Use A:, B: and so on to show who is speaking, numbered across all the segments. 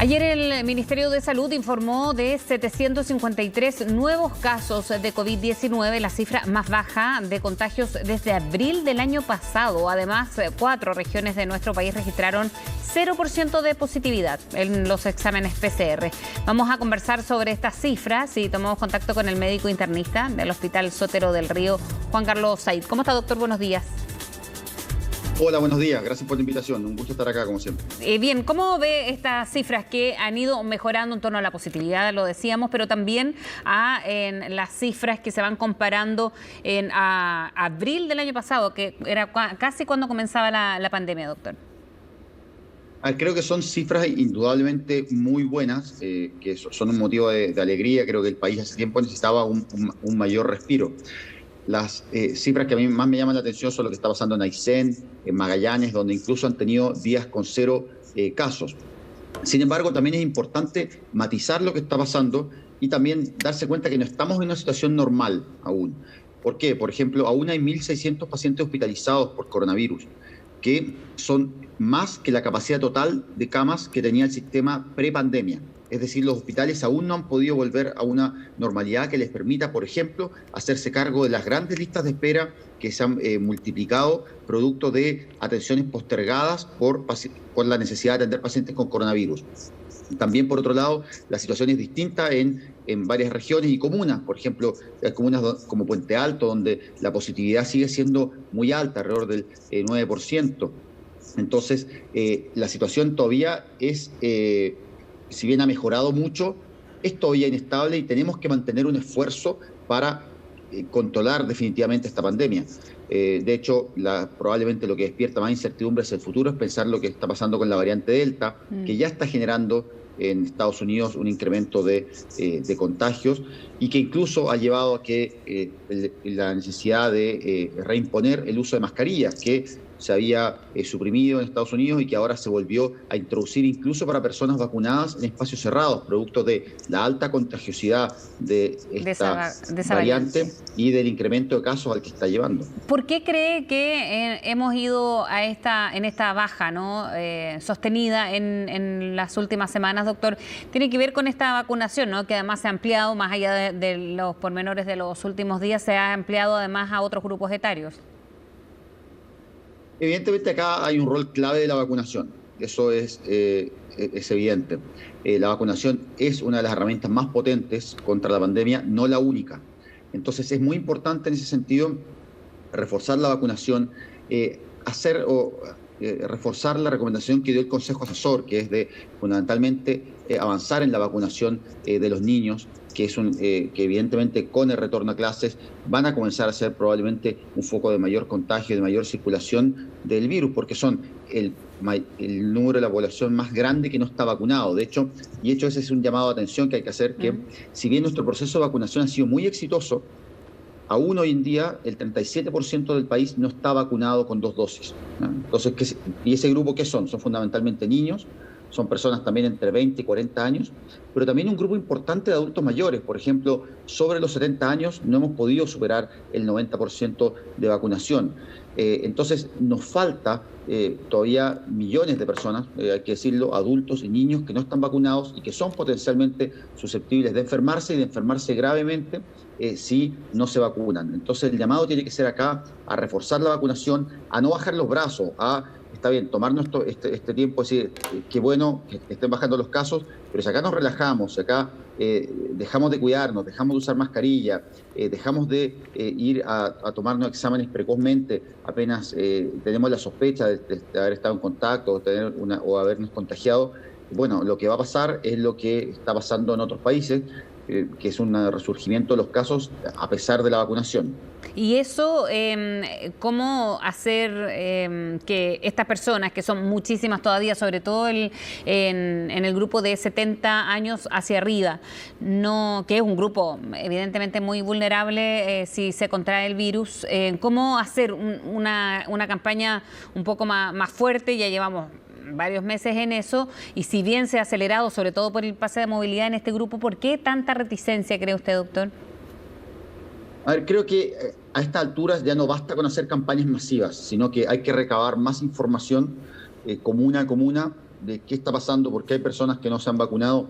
A: Ayer el Ministerio de Salud informó de 753 nuevos casos de COVID-19, la cifra más baja de contagios desde abril del año pasado. Además, 4 regiones de nuestro país registraron 0% de positividad en los exámenes PCR. Vamos a conversar sobre estas cifras y tomamos contacto con el médico internista del Hospital Sotero del Río, Juan Carlos Said. ¿Cómo está, doctor? Buenos días.
B: Hola, buenos días. Gracias por la invitación. Un gusto estar acá, como siempre.
A: Bien, ¿cómo ve estas cifras que han ido mejorando en torno a la positividad, lo decíamos, pero también en las cifras que se van comparando a abril del año pasado, que era casi cuando comenzaba la pandemia, doctor?
B: Creo que son cifras indudablemente muy buenas, que son un motivo de alegría. Creo que el país hace tiempo necesitaba un mayor respiro. Las cifras que a mí más me llaman la atención son lo que está pasando en Aysén, en Magallanes, donde incluso han tenido días con 0 casos. Sin embargo, también es importante matizar lo que está pasando y también darse cuenta que no estamos en una situación normal aún. ¿Por qué? Por ejemplo, aún hay 1.600 pacientes hospitalizados por coronavirus, que son más que la capacidad total de camas que tenía el sistema prepandemia. Es decir, los hospitales aún no han podido volver a una normalidad que les permita, por ejemplo, hacerse cargo de las grandes listas de espera que se han multiplicado producto de atenciones postergadas por la necesidad de atender pacientes con coronavirus. También, por otro lado, la situación es distinta en varias regiones y comunas. Por ejemplo, hay comunas como Puente Alto, donde la positividad sigue siendo muy alta, alrededor del 9%. Entonces, la situación todavía es... si bien ha mejorado mucho, es todavía inestable y tenemos que mantener un esfuerzo para controlar definitivamente esta pandemia. De hecho, probablemente lo que despierta más incertidumbre hacia el futuro es pensar lo que está pasando con la variante Delta, que ya está generando en Estados Unidos un incremento de contagios y que incluso ha llevado a que la necesidad de reimponer el uso de mascarillas, que se había suprimido en Estados Unidos y que ahora se volvió a introducir incluso para personas vacunadas en espacios cerrados, producto de la alta contagiosidad de esta variante y del incremento de casos al que está llevando.
A: ¿Por qué cree que hemos ido en esta baja, ¿no? Sostenida en las últimas semanas, doctor? Tiene que ver con esta vacunación, ¿no? Que además se ha ampliado, más allá de los pormenores de los últimos días, se ha ampliado además a otros grupos etarios.
B: Evidentemente acá hay un rol clave de la vacunación, eso es evidente. La vacunación es una de las herramientas más potentes contra la pandemia, no la única. Entonces es muy importante en ese sentido reforzar la vacunación, reforzar la recomendación que dio el Consejo Asesor, que es de fundamentalmente avanzar en la vacunación de los niños, que evidentemente con el retorno a clases van a comenzar a ser probablemente un foco de mayor contagio, de mayor circulación del virus, porque son el número de la población más grande que no está vacunado. De hecho, ese es un llamado de atención que hay que hacer, que si bien nuestro proceso de vacunación ha sido muy exitoso, aún hoy en día el 37% del país no está vacunado con 2 dosis. ¿No? Entonces, ¿y ese grupo qué son? Son fundamentalmente niños, son personas también entre 20 y 40 años, pero también un grupo importante de adultos mayores. Por ejemplo, sobre los 70 años no hemos podido superar el 90% de vacunación. Entonces, nos falta todavía millones de personas, hay que decirlo, adultos y niños que no están vacunados y que son potencialmente susceptibles de enfermarse y de enfermarse gravemente si no se vacunan. Entonces, el llamado tiene que ser acá a reforzar la vacunación, a no bajar los brazos, está bien, tomarnos este tiempo, decir, qué bueno que estén bajando los casos, pero si acá nos relajamos, si acá dejamos de cuidarnos, dejamos de usar mascarilla, dejamos de ir a tomarnos exámenes precozmente, apenas tenemos la sospecha de haber estado en contacto o habernos contagiado, bueno, lo que va a pasar es lo que está pasando en otros países, que es un resurgimiento de los casos a pesar de la vacunación.
A: Y eso, ¿cómo hacer que estas personas, que son muchísimas todavía, sobre todo en el grupo de 70 años hacia arriba, que es un grupo evidentemente muy vulnerable si se contrae el virus, cómo hacer una campaña un poco más fuerte? Ya llevamos varios meses en eso, y si bien se ha acelerado, sobre todo por el pase de movilidad en este grupo, ¿por qué tanta reticencia, cree usted, doctor?
B: A ver, creo que a estas alturas ya no basta con hacer campañas masivas, sino que hay que recabar más información comuna a comuna de qué está pasando, por qué hay personas que no se han vacunado,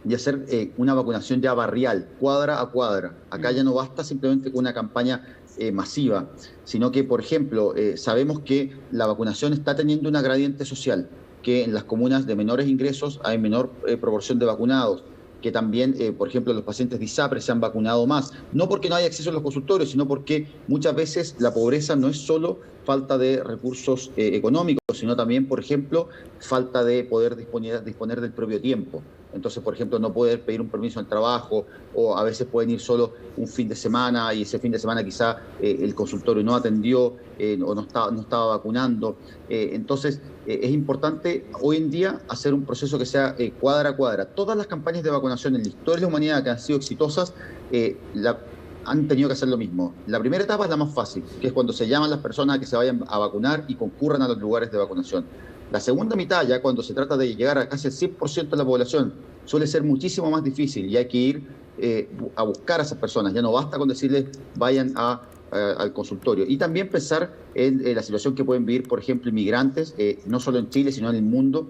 B: y hacer una vacunación ya barrial, cuadra a cuadra. Acá ya no basta simplemente con una campaña masiva, sino que, por ejemplo, sabemos que la vacunación está teniendo una gradiente social, que en las comunas de menores ingresos hay menor proporción de vacunados, que también, por ejemplo, los pacientes de ISAPRE se han vacunado más, no porque no haya acceso a los consultorios, sino porque muchas veces la pobreza no es solo falta de recursos económicos, sino también, por ejemplo, falta de poder disponer del propio tiempo. Entonces, por ejemplo, no poder pedir un permiso al trabajo, o a veces pueden ir solo un fin de semana y ese fin de semana quizá el consultorio no atendió o no estaba vacunando. Entonces, es importante hoy en día hacer un proceso que sea cuadra a cuadra. Todas las campañas de vacunación en la historia de la humanidad que han sido exitosas han tenido que hacer lo mismo. La primera etapa es la más fácil, que es cuando se llaman las personas a que se vayan a vacunar y concurran a los lugares de vacunación. La segunda mitad, ya cuando se trata de llegar a casi el 100% de la población, suele ser muchísimo más difícil y hay que ir a buscar a esas personas. Ya no basta con decirles vayan al consultorio. Y también pensar en la situación que pueden vivir, por ejemplo, inmigrantes, no solo en Chile, sino en el mundo.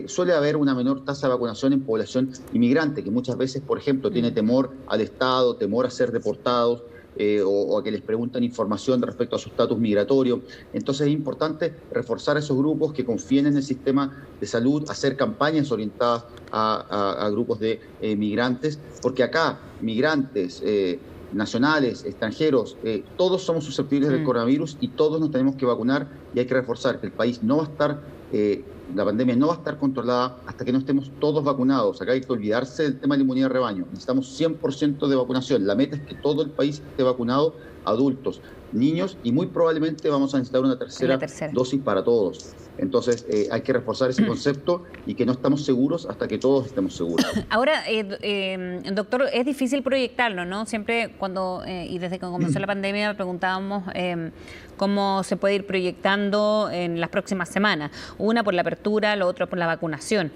B: Suele haber una menor tasa de vacunación en población inmigrante, que muchas veces, por ejemplo, tiene temor al Estado, temor a ser deportados, o a que les preguntan información respecto a su estatus migratorio. Entonces es importante reforzar esos grupos que confíen en el sistema de salud, hacer campañas orientadas a grupos de migrantes, porque acá migrantes, nacionales, extranjeros, todos somos susceptibles del coronavirus y todos nos tenemos que vacunar, y hay que reforzar que el país no va a estar, la pandemia no va a estar controlada hasta que no estemos todos vacunados. Acá hay que olvidarse del tema de la inmunidad de rebaño. Necesitamos 100% de vacunación. La meta es que todo el país esté vacunado, adultos, niños, y muy probablemente vamos a necesitar una tercera dosis para todos. Entonces hay que reforzar ese concepto y que no estamos seguros hasta que todos estemos seguros.
A: Ahora, doctor, es difícil proyectarlo, ¿no? Siempre cuando, y desde que comenzó la pandemia, preguntábamos cómo se puede ir proyectando en las próximas semanas. Una por la apertura, lo otro por la vacunación.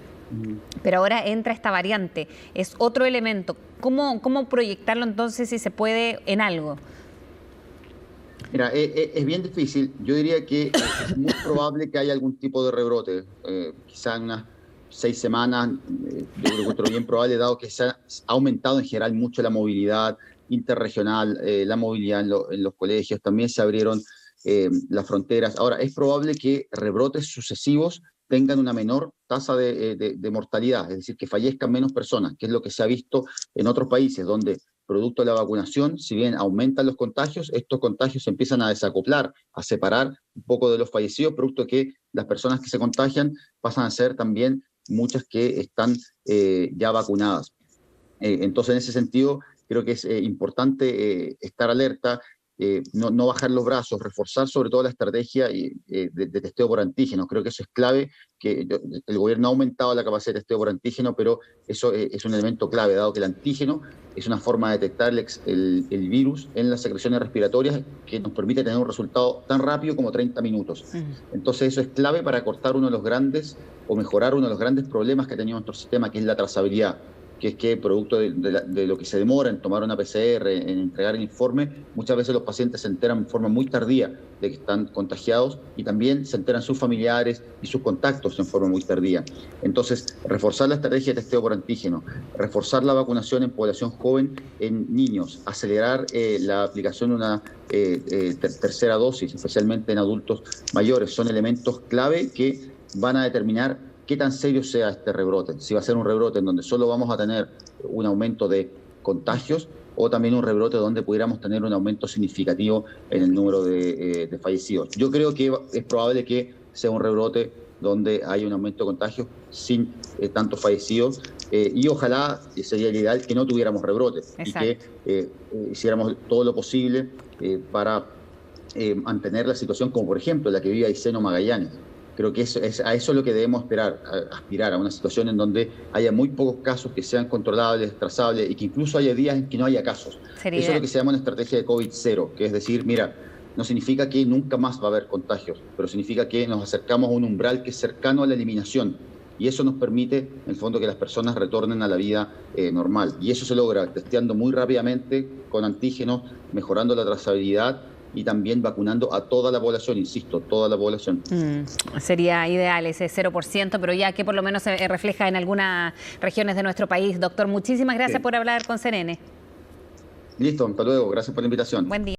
A: Pero ahora entra esta variante, es otro elemento. ¿Cómo proyectarlo entonces, si se puede, en algo?
B: Mira, es bien difícil. Yo diría que es muy probable que haya algún tipo de rebrote, quizá en unas 6 semanas. Yo creo que es bien probable, dado que se ha aumentado en general mucho la movilidad interregional, la movilidad en los colegios, también se abrieron las fronteras. Ahora, es probable que rebrotes sucesivos tengan una menor tasa de mortalidad, es decir, que fallezcan menos personas, que es lo que se ha visto en otros países, donde producto de la vacunación, si bien aumentan los contagios, estos contagios se empiezan a desacoplar, a separar un poco de los fallecidos, producto de que las personas que se contagian pasan a ser también muchas que están ya vacunadas. Entonces, en ese sentido, creo que es importante estar alerta, no bajar los brazos, reforzar sobre todo la estrategia de testeo por antígenos. Creo que eso es clave, que el gobierno ha aumentado la capacidad de testeo por antígeno, pero eso es un elemento clave, dado que el antígeno es una forma de detectar el virus en las secreciones respiratorias que nos permite tener un resultado tan rápido como 30 minutos. Entonces eso es clave para cortar uno de los grandes, o mejorar uno de los grandes problemas que ha tenido nuestro sistema, que es la trazabilidad, que es que producto de lo que se demora en tomar una PCR, en entregar el informe, muchas veces los pacientes se enteran en forma muy tardía de que están contagiados, y también se enteran sus familiares y sus contactos en forma muy tardía. Entonces, reforzar la estrategia de testeo por antígeno, reforzar la vacunación en población joven, en niños, acelerar la aplicación de una tercera dosis, especialmente en adultos mayores, son elementos clave que van a determinar qué tan serio sea este rebrote. Si va a ser un rebrote en donde solo vamos a tener un aumento de contagios, o también un rebrote donde pudiéramos tener un aumento significativo en el número de fallecidos. Yo creo que es probable que sea un rebrote donde haya un aumento de contagios sin tantos fallecidos, y ojalá, sería el ideal, que no tuviéramos rebrotes. Exacto. Y que hiciéramos todo lo posible para mantener la situación como, por ejemplo, la que vive Aysén o Magallanes. Creo que a eso es lo que debemos aspirar, a una situación en donde haya muy pocos casos, que sean controlables, trazables, y que incluso haya días en que no haya casos. Eso es lo que se llama una estrategia de COVID-0, que es decir, mira, no significa que nunca más va a haber contagios, pero significa que nos acercamos a un umbral que es cercano a la eliminación, y eso nos permite, en el fondo, que las personas retornen a la vida normal. Y eso se logra testeando muy rápidamente con antígenos, mejorando la trazabilidad, y también vacunando a toda la población, insisto, toda la población.
A: Sería ideal ese 0%, pero ya que por lo menos se refleja en algunas regiones de nuestro país. Doctor, muchísimas gracias por hablar con CNN.
B: Listo, hasta luego. Gracias por la invitación.
A: Buen día.